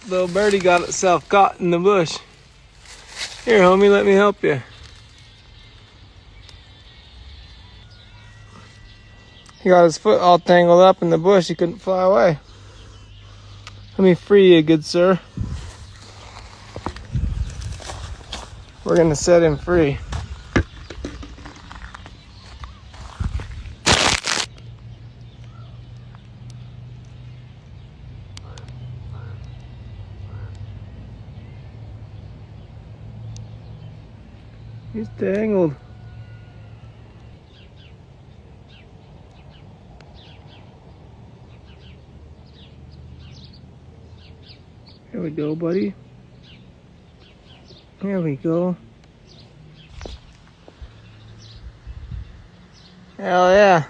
Little birdie got itself caught in the bush. Here, homie, let me help you. He got his foot all tangled up in the bush. He couldn't fly away. Let me free you, good sir. We're gonna set him free. He's tangled. There we go, buddy. There we go. Hell yeah.